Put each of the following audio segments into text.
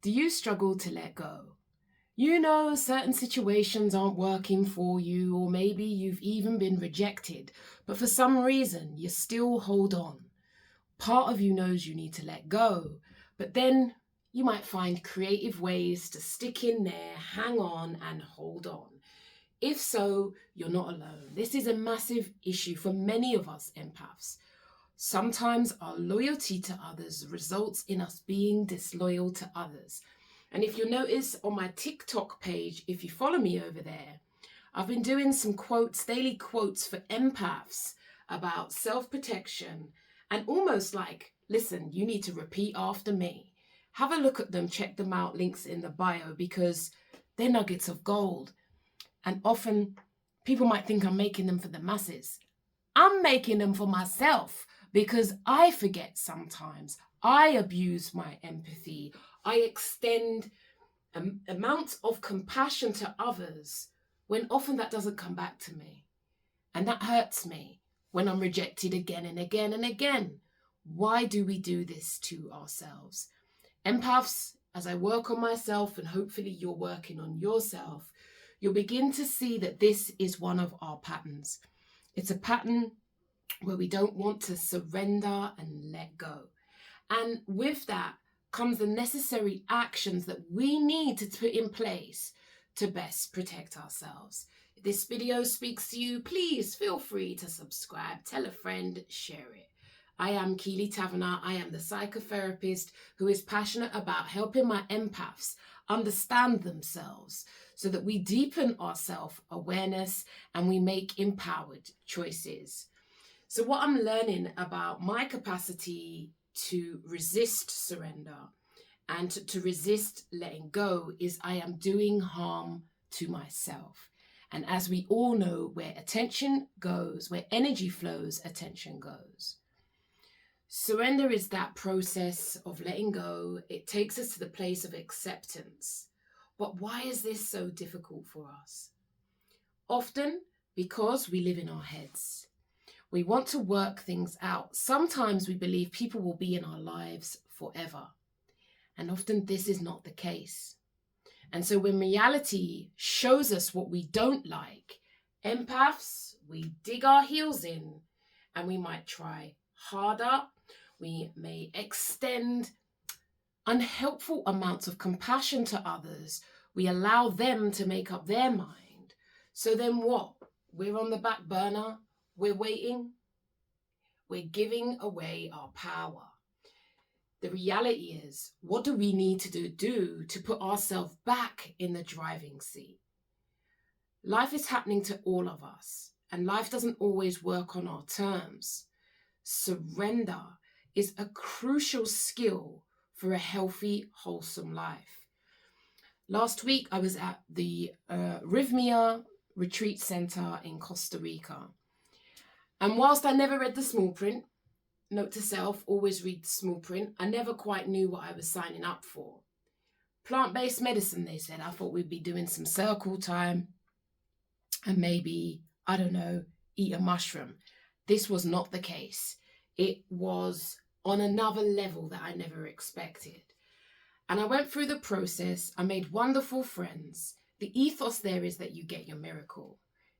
Do you struggle to let go? You know, certain situations aren't working for you, or maybe you've even been rejected, but for some reason you still hold on. Part of you knows you need to let go, but then you might find creative ways to stick in there, hang on, and hold on. If so, you're not alone. This is a massive issue for many of us empaths. Sometimes our loyalty to others results in us being disloyal to others. And if you notice on my TikTok page, if you follow me over there, I've been doing some quotes, daily quotes for empaths about self-protection and almost like, listen, you need to repeat after me. Have a look at them, check them out, links in the bio, because they're nuggets of gold. And often people might think I'm making them for the masses. I'm making them for myself because I forget sometimes. I abuse my empathy. I extend amounts of compassion to others when often that doesn't come back to me. And that hurts me when I'm rejected again and again and again. Why do we do this to ourselves? Empaths, as I work on myself, and hopefully you're working on yourself, you'll begin to see that this is one of our patterns. It's a pattern where we don't want to surrender and let go. And with that comes the necessary actions that we need to put in place to best protect ourselves. If this video speaks to you, please feel free to subscribe, tell a friend, share it. I am Keeley Taverner. I am the psychotherapist who is passionate about helping my empaths understand themselves so that we deepen our self-awareness and we make empowered choices. So what I'm learning about my capacity to resist surrender and to resist letting go is I am doing harm to myself. And as we all know, where attention goes, where energy flows, attention goes. Surrender is that process of letting go. It takes us to the place of acceptance. But why is this so difficult for us? Often because we live in our heads. We want to work things out. Sometimes we believe people will be in our lives forever. And often this is not the case. And so when reality shows us what we don't like, empaths, we dig our heels in and we might try harder. We may extend unhelpful amounts of compassion to others. We allow them to make up their mind. So then what? We're on the back burner. We're waiting. We're giving away our power. The reality is, what do we need to do to put ourselves back in the driving seat? Life is happening to all of us, and life doesn't always work on our terms. Surrender is a crucial skill for a healthy, wholesome life. Last week, I was at the Rhythmia retreat center in Costa Rica. And whilst I never read the small print, note to self, always read the small print, I never quite knew what I was signing up for. Plant-based medicine, they said. I thought we'd be doing some circle time and maybe, I don't know, eat a mushroom. This was not the case. It was on another level that I never expected. And I went through the process. I made wonderful friends. The ethos there is that you get your miracle.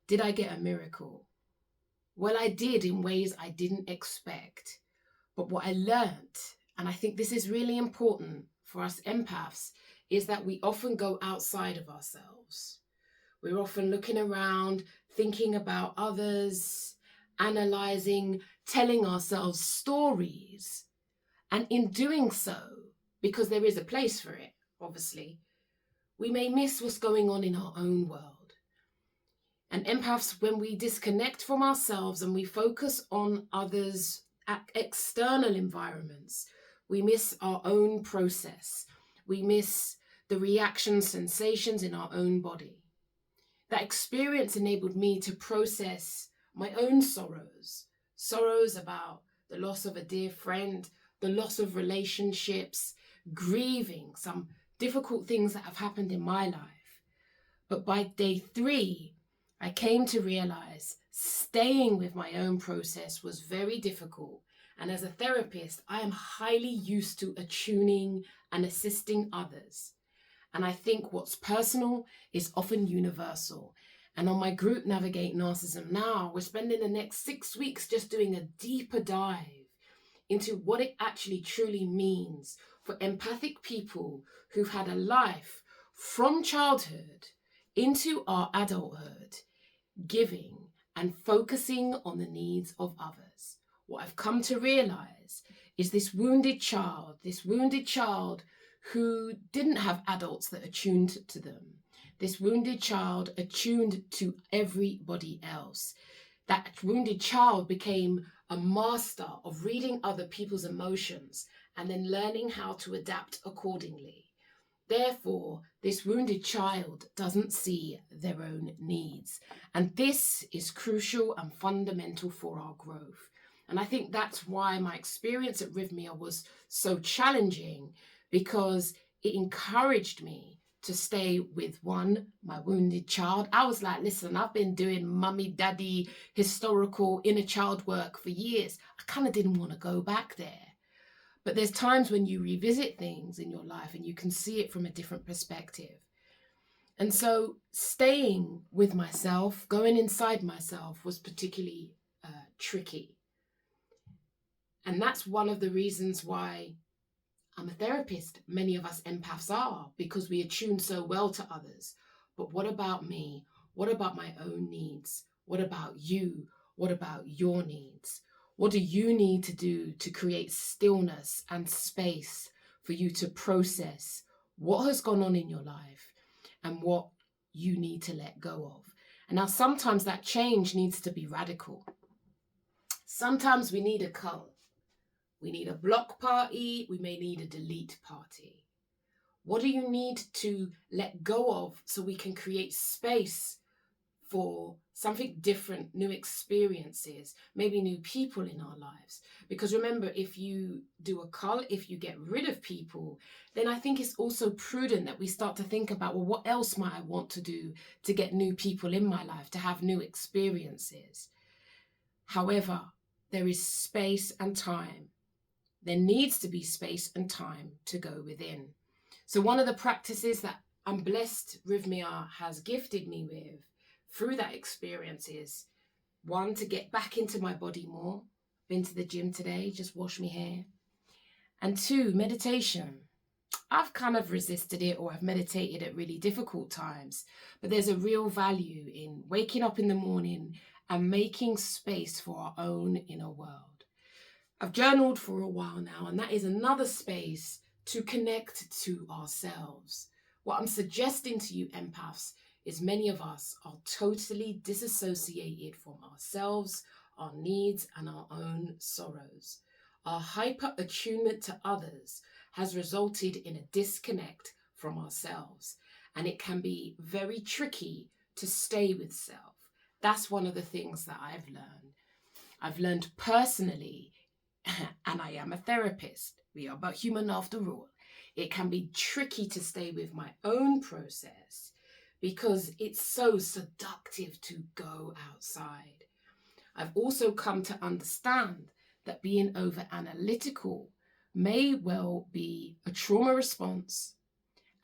Did I get a miracle? Well, I did in ways I didn't expect. But what I learned, and I think this is really important for us empaths, is that we often go outside of ourselves. We're often looking around, thinking about others, analyzing, telling ourselves stories. And in doing so, because there is a place for it, obviously, we may miss what's going on in our own world. And empaths, when we disconnect from ourselves and we focus on others' external environments, we miss our own process. We miss the reactions, sensations in our own body. That experience enabled me to process my own sorrows about the loss of a dear friend, the loss of relationships, grieving some difficult things that have happened in my life. But by day 3, I came to realize staying with my own process was very difficult And as a therapist, I am highly used to attuning and assisting others. And I think what's personal is often universal. And on my group Navigate Narcissism Now, we're spending the next 6 weeks just doing a deeper dive into what it actually truly means for empathic people who've had a life from childhood into our adulthood, giving and focusing on the needs of others. What I've come to realize is this wounded child who didn't have adults that attuned to them. This wounded child attuned to everybody else. That wounded child became a master of reading other people's emotions and then learning how to adapt accordingly. Therefore, this wounded child doesn't see their own needs. And this is crucial and fundamental for our growth. And I think that's why my experience at Rhythmia was so challenging, because it encouraged me to stay with my wounded child. I was like, listen, I've been doing mummy, daddy, historical inner child work for years. I kind of didn't want to go back there. But there's times when you revisit things in your life and you can see it from a different perspective. And so staying with myself, going inside myself, was particularly tricky. And that's one of the reasons why I'm a therapist. Many of us empaths are, because we attune so well to others. But what about me? What about my own needs? What about you? What about your needs? What do you need to do to create stillness and space for you to process what has gone on in your life and what you need to let go of? And now sometimes that change needs to be radical. Sometimes we need a cull. We need a block party. We may need a delete party. What do you need to let go of so we can create space for something different, new experiences, maybe new people in our lives? Because remember, if you do a cull, if you get rid of people, then I think it's also prudent that we start to think about, well, what else might I want to do to get new people in my life, to have new experiences? However, there is space and time. There needs to be space and time to go within. So one of the practices that I'm blessed Rhythmia has gifted me with through that experience is, one, to get back into my body more. Been to the gym today, just washed my hair. And two, meditation. I've kind of resisted it, or I've meditated at really difficult times, but there's a real value in waking up in the morning and making space for our own inner world. I've journaled for a while now, and that is another space to connect to ourselves. What I'm suggesting to you empaths is many of us are totally disassociated from ourselves, our needs, and our own sorrows. Our hyper attunement to others has resulted in a disconnect from ourselves, and it can be very tricky to stay with self. That's one of the things that I've learned. I've learned personally, and I am a therapist. We are but human after all. It can be tricky to stay with my own process because it's so seductive to go outside. I've also come to understand that being over analytical may well be a trauma response,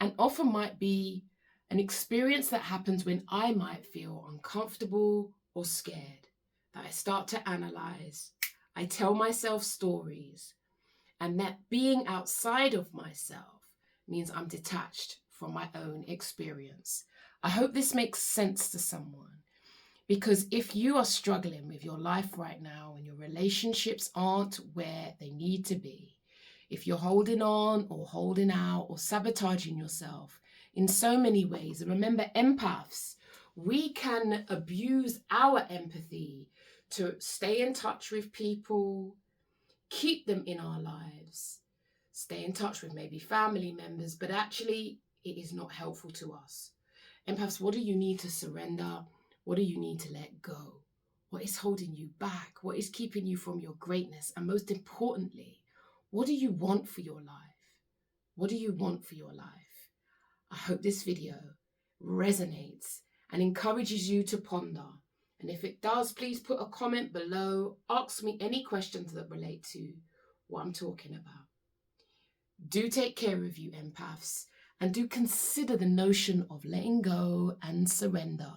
and often might be an experience that happens when I might feel uncomfortable or scared, that I start to analyze. I tell myself stories, and that being outside of myself means I'm detached from my own experience. I hope this makes sense to someone, because if you are struggling with your life right now and your relationships aren't where they need to be, if you're holding on or holding out or sabotaging yourself in so many ways, and remember, empaths, we can abuse our empathy to stay in touch with people, keep them in our lives, stay in touch with maybe family members, but actually it is not helpful to us. Empaths, what do you need to surrender? What do you need to let go? What is holding you back? What is keeping you from your greatness? And most importantly, what do you want for your life? What do you want for your life? I hope this video resonates and encourages you to ponder And if it does, please put a comment below. Ask me any questions that relate to what I'm talking about. Do take care of you, empaths, and do consider the notion of letting go and surrender.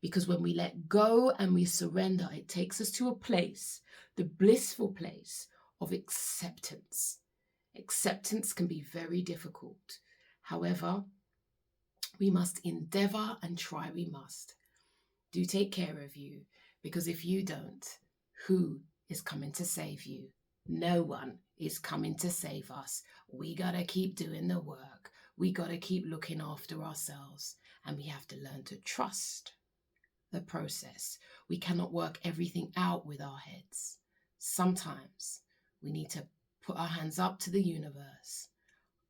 Because when we let go and we surrender, it takes us to a place, the blissful place of acceptance. Acceptance can be very difficult. However, we must endeavor and try we must. Do take care of you, because if you don't, who is coming to save you? No one is coming to save us. We got to keep doing the work. We got to keep looking after ourselves, and we have to learn to trust the process. We cannot work everything out with our heads. Sometimes we need to put our hands up to the universe,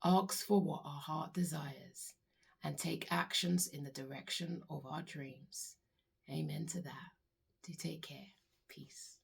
ask for what our heart desires, and take actions in the direction of our dreams. Amen to that. Do take care. Peace.